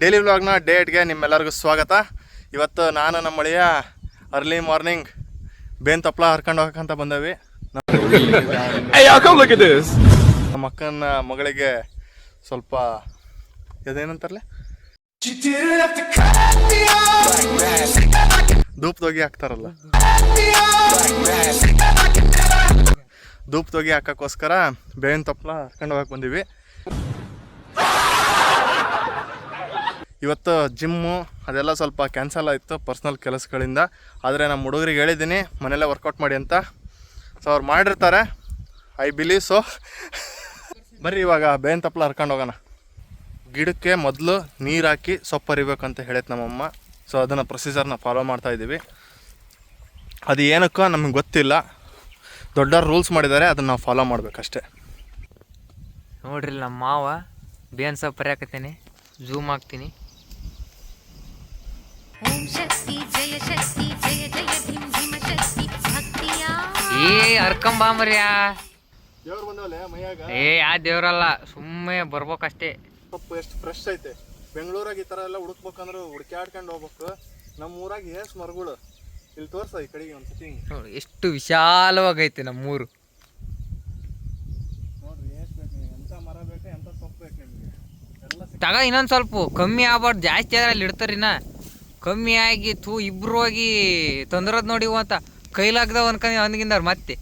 Daily ವ್ಲಾಗ್ನ ಡೇಟ್ಗೆ ನಿಮ್ಮೆಲ್ಲರಿಗೂ ಸ್ವಾಗತ. ಇವತ್ತು ನಾನು ನಮ್ಮ ಮಳೆಯ ಅರ್ಲಿ ಮಾರ್ನಿಂಗ್ ಬೇನ್ ತಪ್ಪಲ ಹರ್ಕೊಂಡು ಹೋಗಕ್ಕಂತ ಬಂದೇವಿ. ನಮ್ಮ ಅಕ್ಕನ ಮಗಳಿಗೆ ಸ್ವಲ್ಪ ಇದೇನಂತಾರಲ್ಲ ಧೂಪದೋಗಿ ಹಾಕ್ತಾರಲ್ಲ, ಧೂಪದೋಗಿ ಹಾಕೋಕ್ಕೋಸ್ಕರ ಬೇವಿನ ತಪ್ಪಲ ಹರ್ಕೊಂಡು ಹೋಗಕ್ಕೆ ಬಂದೀವಿ. ಇವತ್ತು ಜಿಮ್ಮು ಅದೆಲ್ಲ ಸ್ವಲ್ಪ ಕ್ಯಾನ್ಸಲ್ ಆಯಿತು ಪರ್ಸ್ನಲ್ ಕೆಲಸಗಳಿಂದ. ಆದರೆ ನಮ್ಮ ಹುಡುಗರಿಗೆ ಹೇಳಿದ್ದೀನಿ ಮನೆಯಲ್ಲೇ ವರ್ಕೌಟ್ ಮಾಡಿ ಅಂತ. ಸೊ ಅವ್ರು ಮಾಡಿರ್ತಾರೆ, ಐ ಬಿಲೀವ್ ಸೊ. ಬರ್ರಿ ಇವಾಗ ಬೇವಿನ ತಪ್ಪಲ ಹರ್ಕೊಂಡು ಹೋಗೋಣ. ಗಿಡಕ್ಕೆ ಮೊದಲು ನೀರು ಹಾಕಿ ಸೊಪ್ಪು ಹರಿಬೇಕಂತ ಹೇಳೈತೆ ನಮ್ಮಮ್ಮ. ಸೊ ಅದನ್ನು ಪ್ರೊಸೀಜರ್ನ ಫಾಲೋ ಮಾಡ್ತಾಯಿದ್ದೀವಿ. ಅದು ಏನಕ್ಕೋ ನಮಗೆ ಗೊತ್ತಿಲ್ಲ, ದೊಡ್ಡ ರೂಲ್ಸ್ ಮಾಡಿದ್ದಾರೆ, ಅದನ್ನು ನಾವು ಫಾಲೋ ಮಾಡಬೇಕಷ್ಟೆ. ನೋಡ್ರಿ ನಮ್ಮ ಮಾವ ಬೇನ್ ಸೊಪ್ಪು ಹರಿಯಾಕತ್ತೀನಿ, ಝೂಮ್ ಹಾಕ್ತೀನಿ. ಹರ್ಕಂಬಾಮರ್ಯಾ ಯಾ ದೇವ್ರಲ್ಲ, ಸುಮ್ಮನೆ ಬರ್ಬೇಕಷ್ಟೇ. ಸೊಪ್ಪು ಎಷ್ಟು ಫ್ರೆಶ್ ಐತೆ. ಬೆಂಗಳೂರಾಗ ಈ ಥರ ಎಲ್ಲ ಹುಡುಕ್ಬೇಕಂದ್ರೆ ಹುಡುಕ್ಯಾಡ್ಕೊಂಡು ಹೋಗ್ಬೇಕು. ನಮ್ಮ ಊರಾಗ ಎಷ್ಟು ಮರಗಳು ಇಲ್ಲಿ ತೋರ್ಸ ಈ ಕಡೆಗೆ ಒಂದ್ಸತಿ. ಎಷ್ಟು ವಿಶಾಲವಾಗೈತೆ ನಮ್ಮೂರು. ನೋಡ್ರಿ ಎಷ್ಟು ಬೇಕು ನಿಮಗೆ, ಎಂಥ ಮರ ಬೇಕು, ಎಂಥ ಸೊಪ್ಪು ಬೇಕು ನಿಮಗೆ ಎಲ್ಲ ತಗ. ಇನ್ನೊಂದು ಸ್ವಲ್ಪ ಕಮ್ಮಿ ಆಗ್ಬಾರ್ದು, ಜಾಸ್ತಿ ಆದ್ರೆ ಅಲ್ಲಿ ಇಡ್ತಾರಿನ. ಕಮ್ಮಿ ಆಗಿ ಇಬ್ರು ಹೋಗಿ ತೊಂದ್ರದ್ ನೋಡಿ ಅಂತ ಕೈಲಾಗ್ದ ಒಂದ್ಗಿಂದವ್ರು ಮತ್ತೆ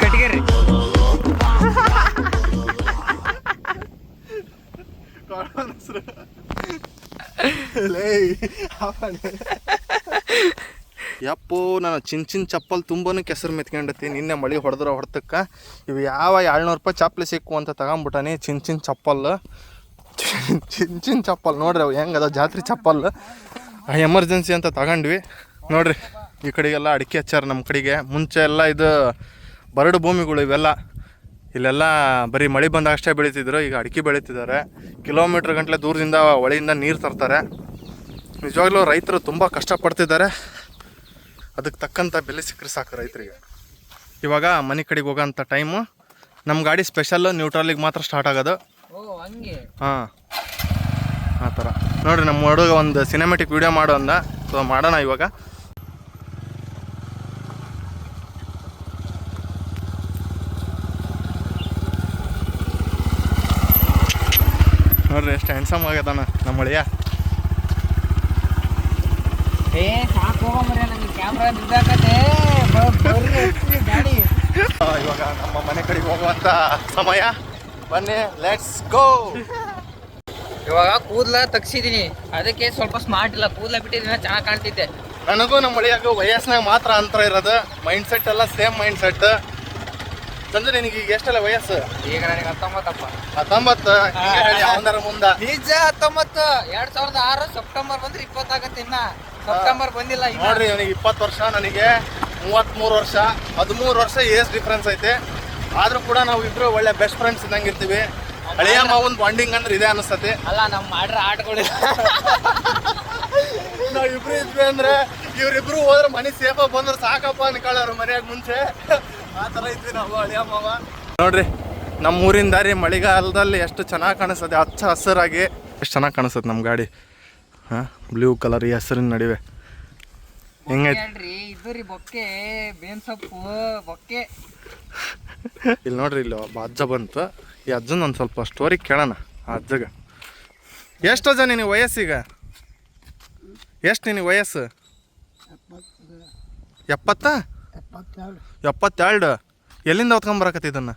ಕಟ್ಗೆರಿ ಯಪ್ಪೋ, ನಾನು ಚಿನ್ ಚಪ್ಪಲ್ ತುಂಬಾನು ಕೆಸರು ಮೆತ್ಕೊಂಡತಿ. ನಿನ್ನೆ ಮಳೆ ಹೊಡೆತಕ್ಕ ಇವು ಯಾವ 700 ರೂಪಾಯಿ ಚಪ್ಪಲಿ ಸಿಕ್ಕು ಅಂತ ತಗೊಂಬಿಟ್ಟಾನೆ. ಚಿನ್ ಚಪ್ಪಲ್ ಚಪ್ಪಲ್ ನೋಡ್ರಿ, ಅವು ಹೆಂಗೆ ಅದಾವ ಜಾತ್ರೆ ಚಪ್ಪಲ್. ಎಮರ್ಜೆನ್ಸಿ ಅಂತ ತಗೊಂಡ್ವಿ. ನೋಡ್ರಿ ಈ ಕಡೆಗೆಲ್ಲ ಅಡಿಕೆ ಹಚ್ಚಾರ. ನಮ್ಮ ಕಡೆಗೆ ಮುಂಚೆ ಎಲ್ಲ ಇದು ಬರಡು ಭೂಮಿಗಳು ಇವೆಲ್ಲ. ಇಲ್ಲೆಲ್ಲ ಬರೀ ಮಳೆ ಬಂದಾಗ ಅಷ್ಟೇ ಬೆಳೀತಿದ್ರು. ಈಗ ಅಡಿಕೆ ಬೆಳೀತಿದ್ದಾರೆ. ಕಿಲೋಮೀಟ್ರ್ ಗಂಟಲೆ ದೂರದಿಂದ ಹೊಳೆಯಿಂದ ನೀರು ತರ್ತಾರೆ. ನಿಜವಾಗ್ಲೂ ರೈತರು ತುಂಬ ಕಷ್ಟಪಡ್ತಿದ್ದಾರೆ. ಅದಕ್ಕೆ ತಕ್ಕಂಥ ಬೆಲೆ ಸಿಕ್ಕರೆ ಸಾಕು ರೈತರಿಗೆ. ಇವಾಗ ಮನೆ ಕಡೆಗೆ ಹೋಗೋಂಥ ಟೈಮು. ನಮ್ಮ ಗಾಡಿ ಸ್ಪೆಷಲ್ಲು ನ್ಯೂಟ್ರಲಿಗೆ ಮಾತ್ರ ಸ್ಟಾರ್ಟ್ ಆಗೋದು. ಹಾಂ, ಆ ಥರ ನೋಡಿರಿ. ನಮ್ಮ ಹುಡುಗ ಒಂದು ಸಿನಿಮ್ಯಾಟಿಕ್ ವಿಡಿಯೋ ಮಾಡು ಅಂದ. ಸೊ ಮಾಡೋಣ ಇವಾಗ. ನೋಡ್ರಿ ಎಷ್ಟು ಹ್ಯಾಂಡ್ಸಮ್ ಆಗ್ಯದಾನ ನಮ್ಮ ಅಳಿಯ. ಇವಾಗ ನಮ್ಮ ಮನೆ ಕಡೆಗೆ ಹೋಗುವಂತ ಸಮಯ. ಬನ್ನಿ, ಲೆಟ್ಸ್ ಗೋ. ಇವಾಗ ಕೂದಲ ತಗ್ಸಿದೀನಿ, ಅದಕ್ಕೆ ಸ್ವಲ್ಪ ಸ್ಮಾರ್ಟ್ ಇಲ್ಲ. ಕೂದಲ ಬಿಟ್ಟಿದ್ದೀನಿ, ಚೆನ್ನಾಗಿ ಕಾಣ್ತಿದ್ದೆ. ನನಗೂ ನಮ್ಮ ಮಳೆಯಾಗ ವಯಸ್ಸಿನಾಗ ಮಾತ್ರ ಅಂತರ ಇರೋದು. ಮೈಂಡ್ ಸೆಟ್ ಎಲ್ಲ ಸೇಮ್ ಮೈಂಡ್ ಸೆಟ್. ಸಂಜೆ ನಿನಗೆ ಈಗ ಎಷ್ಟಲ್ಲ ವಯಸ್ಸು? ಈಗ ನನಗೆ 19. 19 ಯಾವ್ದಾರ ಮುಂದ ನಿಜ 19. 2006 ಸೆಪ್ಟೆಂಬರ್ ಬಂದ್ರೆ 20 ಆಗತ್ತೆ. ಇನ್ನ ಸೆಪ್ಟೆಂಬರ್ ಬಂದಿಲ್ಲ. ನೋಡ್ರಿ, ನನಗೆ 20 ವರ್ಷ, ನನಗೆ 33 ವರ್ಷ. 13 ವರ್ಷ ಏಜ್ ಡಿಫ್ರೆನ್ಸ್ ಐತೆ. ಆದ್ರೂ ಕೂಡ ನಾವು ಇಬ್ರು ಒಳ್ಳೆ ಬೆಸ್ಟ್ ಫ್ರೆಂಡ್ಸ್ ಇದ್ದಂಗೆ ಇರ್ತೀವಿ. ಹಳೆಯ ಮಾವನ್ ಬಾಂಡಿಂಗ್ ಅಂದ್ರೆ ಇದೇ ಅನಿಸ್ತತಿ. ಅಲ್ಲ, ನಮ್ಮ ಮಾಡ್ರ ಆಟಗಳಿಲ್ಲ. ನಾವ್ ಇಬ್ರು ಇದ್ವಿ ಅಂದ್ರೆ ಇವ್ರಿಬ್ರು ಹೋದ್ರೆ ಮನೆ ಸೇಫ್ ಬಂದ್ರೆ ಸಾಕಪ್ಪ ಅನ್ಕೊಳ್ಳೋರು ಮನೆಯಾಗ ಮುಂಚೆ. ಆ ಥರ ಇದ್ವಿ ನಾವು ಹಳೆಯ ಮಾವ. ನೋಡ್ರಿ ನಮ್ಮ ಊರಿನ ದಾರಿ ಮಳೆಗಾಲದಲ್ಲಿ ಎಷ್ಟು ಚೆನ್ನಾಗಿ ಕಾಣಿಸ್ತದೆ, ಹಚ್ಚ ಹಸಿರಾಗಿ ಎಷ್ಟು ಚೆನ್ನಾಗಿ ಕಾಣಿಸ್ತದೆ ನಮ್ಮ ಗಾಡಿ. ಹಾಂ, ಬ್ಲೂ ಕಲರ್ ಈ ಹಸಿರಿನ ನಡುವೆ ಹೆಂಗೈತೆ ಇದ್ರಿ ಬೊಕ್ಕೆ ಬೇನ್ ಸೊಪ್ಪು ಬೊಕ್ಕೆ. ಇಲ್ಲಿ ನೋಡ್ರಿ, ಇಲ್ಲಿ ಒಬ್ಬ ಅಜ್ಜ ಬಂತು. ಈ ಅಜ್ಜನ ಒಂದು ಸ್ವಲ್ಪ ಸ್ಟೋರಿ ಕೇಳೋಣ. ಆ ಅಜ್ಜಗ ಎಷ್ಟು ಅಜ್ಜ ನಿನಗೆ ವಯಸ್ಸೀಗ? ಎಷ್ಟು ನಿನಗೆ ವಯಸ್ಸು? 70? 72. ಎಲ್ಲಿಂದ ಹೊತ್ಕೊಂಬರಕತ್ತಿ ಇದನ್ನು?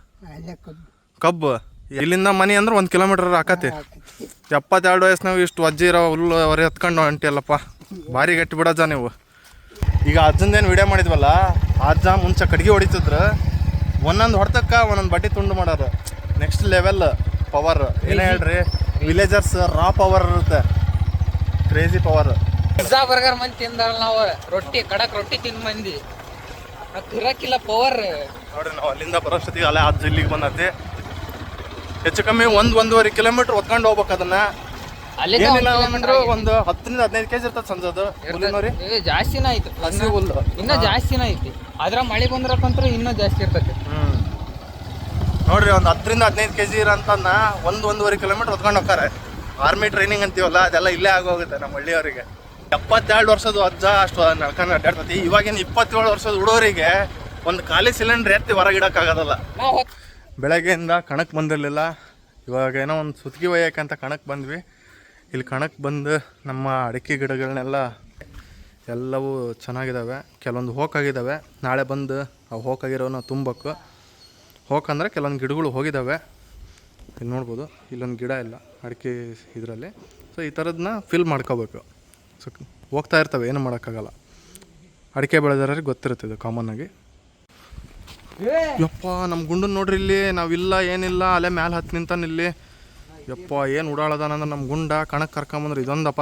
ಕಬ್ಬು ಇಲ್ಲಿಂದ ಮನೆ ಅಂದ್ರೆ 1 ಕಿಲೋಮೀಟರ್ ಆಕತಿ. 72 ವಯಸ್ಸಿನಾಗ ಇಷ್ಟು ಅಜ್ಜಿ ಇರೋ ಹುಲ್ಲು ಹೊರೆ ಎತ್ಕೊಂಡು ಹೊಂಟಿಯಲ್ಲಪ್ಪ, ಭಾರಿ ಗಟ್ಟಿ ಬಿಡಜ್ಜ ನೀವು. ಈಗ ಅಜ್ಜಂದೇನು ವಿಡಿಯೋ ಮಾಡಿದ್ವಲ್ಲ, ಅಜ್ಜ ಮುಂಚೆ ಕಡ್ಗೆ ಹೊಡಿತಿದ್ರು. ಒಂದೊಂದು ಹೊಡ್ತಕ್ಕ ಒಂದೊಂದು ಬಡ್ಡಿ ತುಂಡು ಮಾಡೋರು. Next level power. ಏನೇ ಹೇಳ್ರಿ, ವಿಲೇಜರ್ಸ್ ರಾ ಪವರ್ ಇರುತ್ತೆ, ಕ್ರೇಜಿ ಪವರ್. ಪಿಜ್ಜಾ ಬರ್ಗರ್ ಮಂದಿ ತಿಂದಾರ ನಾವು. ರೊಟ್ಟಿ ಕಡಕ್ ರೊಟ್ಟಿ ತಿಂದು ಮಂದಿ ತಿರಕಿಲ್ಲ ಪವರ್. ನೋಡ್ರಿ, ನಾವು ಅಲ್ಲಿಂದ ಬರೋಷ್ಟೊತ್ತಿಗೆ ಅಲ್ಲೇ ಅಜ್ಜ ಇಲ್ಲಿಗೆ ಬಂದತಿ. ಹೆಚ್ಚು ಕಮ್ಮಿ 1-1.5 ಕಿಲೋಮೀಟರ್ ಹೊತ್ಕೊಂಡು ಹೋಗ್ಬೇಕು ಅದನ್ನ. ಏನಿಲ್ಲ ಅಂದ್ರೆ ಒಂದು 10-15 ಕೆಜಿ ಇರ್ತದೆ ಸಂಜದು. ಜಾಸ್ತಿನ ಐತಿ, ಹಸಿ ಹುಲ್ಲು ಇನ್ನ ಜಾಸ್ತಿನ ಐತಿ. ಅದ್ರ ಮಳೆ ಬಂದ್ರಕ್ಕಂತ್ರ ಇನ್ನೂ ಜಾಸ್ತಿ ಇರ್ತೈತಿ. ನೋಡ್ರಿ ಒಂದು 10-15 kg ಇರೋಂಥನ್ನ 1-1.5 ಕಿಲೋಮೀಟರ್ ಹೊತ್ಕೊಂಡು ಹೋಗ್ತಾರೆ. ಆರ್ಮಿ ಟ್ರೈನಿಂಗ್ ಅಂತೀವಲ್ಲ ಅದೆಲ್ಲ ಇಲ್ಲೇ ಆಗೋಗುತ್ತೆ ನಮ್ಮ ಹಳ್ಳಿಯವರಿಗೆ. 72 ವರ್ಷದ ಅಜ್ಜ ಅಷ್ಟು ನಡ್ಕೊಂಡು ಅಡ್ಡಾಡ್ತತಿ. ಇವಾಗಿನ 27 ವರ್ಷದ ಹುಡುಗರಿಗೆ ಒಂದು ಖಾಲಿ ಸಿಲಿಂಡ್ರ್ ಎತ್ತಿ ಹೊರಗಿಡೋಕ್ಕಾಗೋದಲ್ಲ. ಬೆಳಗ್ಗೆಯಿಂದ ಕಣಕ್ಕೆ ಬಂದಿರಲಿಲ್ಲ. ಇವಾಗ ಏನೋ ಒಂದು ಸುತ್ತಿಗೆ ಒಯ್ಯಕ್ಕಂತ ಕಣಕ್ಕೆ ಬಂದ್ವಿ. ಇಲ್ಲಿ ಕಣಕ್ಕೆ ಬಂದು ನಮ್ಮ ಅಡಿಕೆ ಗಿಡಗಳನ್ನೆಲ್ಲ ಎಲ್ಲವೂ ಚೆನ್ನಾಗಿದ್ದಾವೆ. ಕೆಲವೊಂದು ಹೋಕಾಗಿದ್ದಾವೆ. ನಾಳೆ ಬಂದು ಅವು ಹೋಕಾಗಿರೋನ ತುಂಬಬೇಕು. ಹೋಕಂದರೆ ಕೆಲವೊಂದು ಗಿಡಗಳು ಹೋಗಿದ್ದಾವೆ. ಇಲ್ಲಿ ನೋಡ್ಬೋದು, ಇಲ್ಲೊಂದು ಗಿಡ ಇಲ್ಲ ಅಡಿಕೆ ಇದರಲ್ಲಿ. ಸೊ ಈ ಥರದನ್ನ ಫಿಲ್ ಮಾಡ್ಕೋಬೇಕು. ಸೊ ಹೋಗ್ತಾ ಇರ್ತವೆ, ಏನು ಮಾಡೋಕ್ಕಾಗಲ್ಲ. ಅಡಿಕೆ ಬೆಳೆದವ್ರಿಗೆ ಗೊತ್ತಿರುತ್ತೆ ಇದು ಕಾಮನ್ನಾಗಿ. ಯಪ್ಪ ನಮ್ಮ ಗುಂಡನ್ನ ನೋಡ್ರಿ, ಇಲ್ಲಿ ನಾವಿಲ್ಲ ಏನಿಲ್ಲ ಅಲ್ಲೇ ಮ್ಯಾಲೆ ಹತ್ತು ನಿಂತಾನೆ ಇಲ್ಲಿ. ಯಪ್ಪ ಏನು ಉಡಾಳದಾನಂದ್ರೆ ನಮ್ಮ ಗುಂಡ ಕಣಕ್ಕೆ ಕರ್ಕೊಂಬಂದ್ರೆ ಇದೊಂದಪ್ಪ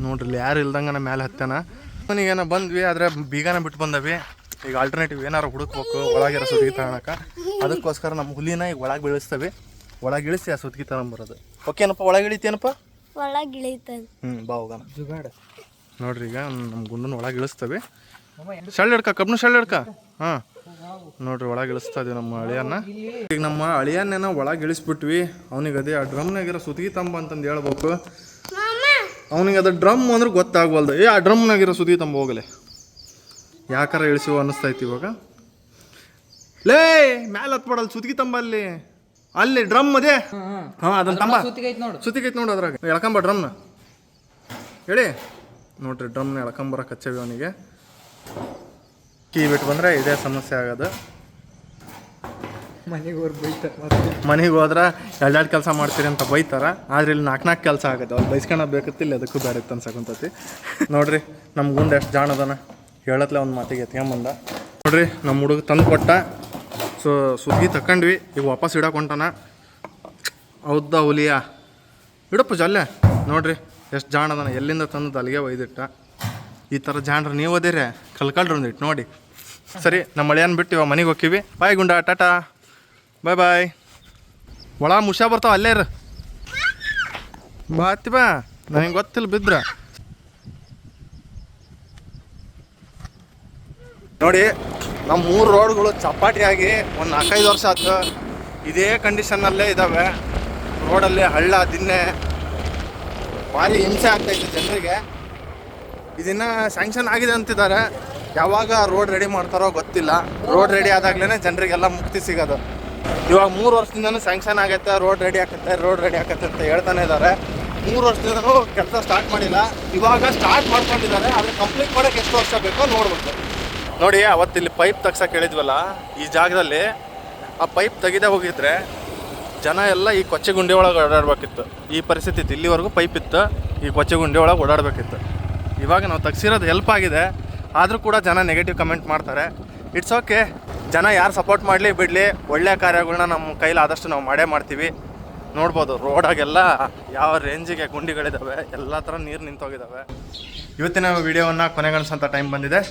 ನೋಡ್ರಿ. ಇಲ್ಲಿ ಯಾರು ಇಲ್ದಂಗೆ ನಮ್ಮ ಮ್ಯಾಲೆ ಹತ್ತಾನ. ನನಗೇನೋ ಬಂದ್ವಿ, ಆದರೆ ಬೀಗನ ಬಿಟ್ಟು ಬಂದವಿ. ಈಗ ಆಲ್ಟರ್ನೇಟಿವ್ ಏನಾರು ಹುಡುಕ್ಬೇಕು ಒಳಗಿರೋ ಸುತ್ತಿಗೆ ತಗೊಳಕ್ಕೆ. ಅದಕ್ಕೋಸ್ಕರ ನಮ್ಮ ಹುಲಿನ ಈಗ ಒಳಗೆ ಬೆಳೆಸ್ತೇವೆ. ಒಳಗೆ ಇಳಿಸಿ ಆ ಸುತ್ತಿಗೆ ತಗೊಂಬರೋದು. ಓಕೆನಪ್ಪ, ಒಳಗೆ ಇಳಿತೇನಪ್ಪ? ಒಳಗೆ ಇಳಿತದೆ. ಬಾ ಹೋಗೋಣ. ನೋಡ್ರಿ ಈಗ ನಮ್ಮ ಗುಂಡನ್ನ ಒಳಗೆ ಇಳಿಸ್ತೇವೆ. ಶಳ್ಳ ಹಿಡ್ಕ, ಕಬ್ನ ಶಳ್ಳ ಹಿಡ್ಕ. ಹಾಂ ನೋಡ್ರಿ, ಒಳಗೆ ಇಳಿಸ್ತಾ ಇದೀವಿ ನಮ್ಮ ಅಳಿಯನ್ನ. ಈಗ ನಮ್ಮ ಅಳಿಯನ್ನೇನೋ ಒಳಗೆ ಇಳಿಸ್ಬಿಟ್ವಿ. ಅವನಿಗೆ ಅದೇ ಆ ಡ್ರಮ್ನಾಗಿರೋ ಸುತ್ತಿಗೆ ತಂಬ ಅಂತಂದು ಹೇಳ್ಬೇಕು. ಅವನಿಗೆ ಅದು ಡ್ರಮ್ ಅಂದ್ರೆ ಗೊತ್ತಾಗ್ವಲ್ದು. ಆ ಡ್ರಮ್ನಾಗಿರೋ ಸುತ್ತಿಗೆ ತಂಬ ಹೋಗಲೆ. ಯಾಕಾರ ಇಳಿಸಿವ ಅನ್ನಿಸ್ತೈತಿ ಇವಾಗ. ಲೇ ಮ್ಯಾಲೆ ಹತ್ಬಿಡಲ್ಲ, ಸುತ್ತಿಗೆ ತಂಬ ಅಲ್ಲಿ ಅಲ್ಲಿ ಡ್ರಮ್ ಅದೇ. ಹಾಂ ಅದನ್ನ ತಂಬ, ಸುತ್ತಿಗೆ ಐತಿ ನೋಡು ಅದ್ರಾಗ. ಎಳ್ಕೊಂಬ ಡ್ರಮ್ನ ಹೇಳಿ. ನೋಡ್ರಿ ಡ್ರಮ್ನ ಎಳ್ಕೊಂಬರಕ್ಕೆ ಹಚ್ಚೇವಿ ಅವನಿಗೆ. ಕೀ ಬಿಟ್ಟು ಬಂದರೆ ಇದೇ ಸಮಸ್ಯೆ ಆಗೋದು. ಮನೆಗೆ ಹೋದ್ರೆ ಎರಡೆರಡು ಕೆಲಸ ಮಾಡ್ತೀರಿ ಅಂತ ಬೈತಾರೆ. ಆದರೆ ಇಲ್ಲಿ 4 ಕೆಲಸ ಆಗುತ್ತೆ. ಅವ್ರು ಬೈಸ್ಕೊಳೋದು ಬೇಕತ್ತಿಲ್ಲ, ಅದಕ್ಕೂ ಬೇರೆ ಇತ್ತು ಅನ್ಸಕ್ಕಂತತಿ. ನೋಡ್ರಿ ನಮ್ಮ ಗುಂಡು ಎಷ್ಟು ಜಾಣದನ. ಹೇಳತ್ಲೆ ಒಂದು ಮಾತಿಗೆ ಎತ್ಕೊಂಬಂದ. ನೋಡ್ರಿ ನಮ್ಮ ಹುಡುಗ ತಂದು ಕೊಟ್ಟ. ಸೊ ಸುದ್ದಿ ತಗೊಂಡ್ವಿ. ಈಗ ವಾಪಸ್ ಇಡಕ್ಕೆ ಹೊಂಟಾನ. ಹೌದಾ ಹುಲಿಯ ಇಡಪ್ಪ ಜಲ್ಲೆ. ನೋಡ್ರಿ ಎಷ್ಟು ಜಾಣದನ. ಎಲ್ಲಿಂದ ತಂದು ಅಲ್ಲಿಗೆ ಒಯ್ದಿಟ್ಟ. ಈ ಥರ ಜಾಣ್ರು ನೀವು ಅದೇರೆ ಕಲ್ಕಳ್ರಿ ಒಂದಿಟ್ಟು ನೋಡಿ. ಸರಿ, ನಮ್ಮ ಮಳೆಯನ್ನು ಬಿಟ್ಟು ಇವಾಗ ಮನೆಗೆ ಹೋಗ್ತೀವಿ. ಬಾಯ್ ಗುಂಡ, ಟಾಟಾ, ಬಾಯ್ ಬಾಯ್. ಒಳ ಮುಷ ಬರ್ತಾವ ಅಲ್ಲೇ ಇರ. ಬಾ ಹತ್ತಿ ಬಾ, ನನಗೆ ಗೊತ್ತಿಲ್ಲ ಬಿದ್ರ. ನೋಡಿ ನಮ್ಮ 3 ರೋಡ್ಗಳು ಚಪಾಟಿಯಾಗಿ ಒಂದು 4-5 ವರ್ಷ ಆಯ್ತು. ಇದೇ ಕಂಡೀಷನ್ನಲ್ಲೇ ಇದ್ದಾವೆ. ರೋಡಲ್ಲಿ ಹಳ್ಳ ದಿನ್ನೆ ಭಾರಿ ಹಿಂಸೆ ಆಗ್ತಾಯಿತ್ತು ಜನರಿಗೆ. ಇದನ್ನು ಸ್ಯಾಂಕ್ಷನ್ ಆಗಿದೆ ಅಂತಿದ್ದಾರೆ. ಯಾವಾಗ ರೋಡ್ ರೆಡಿ ಮಾಡ್ತಾರೋ ಗೊತ್ತಿಲ್ಲ. ರೋಡ್ ರೆಡಿ ಆದಾಗ್ಲೇ ಜನರಿಗೆಲ್ಲ ಮುಕ್ತಿ ಸಿಗೋದು. ಇವಾಗ 3 ವರ್ಷದಿಂದನೂ ಸ್ಯಾಂಕ್ಷನ್ ಆಗೈತೆ, ರೋಡ್ ರೆಡಿ ಆಕತ್ತೆ, ರೋಡ್ ರೆಡಿ ಆಕತ್ತೆ ಅಂತ ಹೇಳ್ತಾನೆ ಇದ್ದಾರೆ. 3 ವರ್ಷದಿಂದನೂ ಕೆಲಸ ಸ್ಟಾರ್ಟ್ ಮಾಡಿಲ್ಲ. ಇವಾಗ ಸ್ಟಾರ್ಟ್ ಮಾಡ್ಕೊಂಡಿದ್ದಾರೆ. ಆದರೆ ಕಂಪ್ಲೀಟ್ ಮಾಡೋಕ್ಕೆ ಎಷ್ಟು ವರ್ಷ ಬೇಕೋ ನೋಡ್ಬೇಕು. ನೋಡಿ ಅವತ್ತಿಲ್ಲಿ ಪೈಪ್ ತೆಗ್ಸಕ್ಕೆ ಹೇಳಿದ್ವಲ್ಲ, ಈ ಜಾಗದಲ್ಲಿ ಆ ಪೈಪ್ ತೆಗೆದೇ ಹೋಗಿದ್ರೆ ಜನ ಎಲ್ಲ ಈ ಕೊಚ್ಚೆ ಗುಂಡಿ ಒಳಗೆ ಓಡಾಡಬೇಕಿತ್ತು. ಈ ಪರಿಸ್ಥಿತಿ ಇತ್ತು. ಇಲ್ಲಿವರೆಗೂ ಪೈಪ್ ಇತ್ತು, ಈ ಕೊಚ್ಚೆ ಗುಂಡಿ ಒಳಗೆ ಓಡಾಡಬೇಕಿತ್ತು. ಇವಾಗ ನಾವು ತೆಗ್ಸಿರೋದು ಹೆಲ್ಪ್ ಆಗಿದೆ. ಆದರೂ ಕೂಡ ಜನ ನೆಗೆಟಿವ್ ಕಮೆಂಟ್ ಮಾಡ್ತಾರೆ. It's okay. ಜನ ಯಾರು ಸಪೋರ್ಟ್ ಮಾಡಲಿ ಬಿಡಲಿ, ಒಳ್ಳೆಯ ಕಾರ್ಯಗಳನ್ನ ನಮ್ಮ ಕೈಲಿ ಆದಷ್ಟು ನಾವು ಮಾಡೇ ಮಾಡ್ತೀವಿ. ನೋಡ್ಬೋದು ರೋಡಾಗೆಲ್ಲ ಯಾವ ರೇಂಜಿಗೆ ಗುಂಡಿಗಳಿದ್ದಾವೆ, ಎಲ್ಲ ಥರ ನೀರು ನಿಂತೋಗಿದ್ದಾವೆ. ಇವತ್ತಿನ ವಿಡಿಯೋವನ್ನು ಕೊನೆಗಣಿಸೋಂಥ ಟೈಮ್ ಬಂದಿದೆ.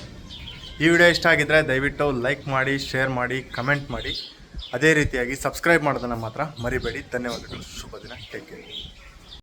ಈ ವಿಡಿಯೋ ಇಷ್ಟ ಆಗಿದ್ದರೆ ದಯವಿಟ್ಟು ಲೈಕ್ ಮಾಡಿ, ಶೇರ್ ಮಾಡಿ, ಕಮೆಂಟ್ ಮಾಡಿ. ಅದೇ ರೀತಿಯಾಗಿ ಸಬ್ಸ್ಕ್ರೈಬ್ ಮಾಡೋದನ್ನು ಮಾತ್ರ ಮರಿಬೇಡಿ. ಧನ್ಯವಾದಗಳು. ಶುಭ ದಿನ. Take care.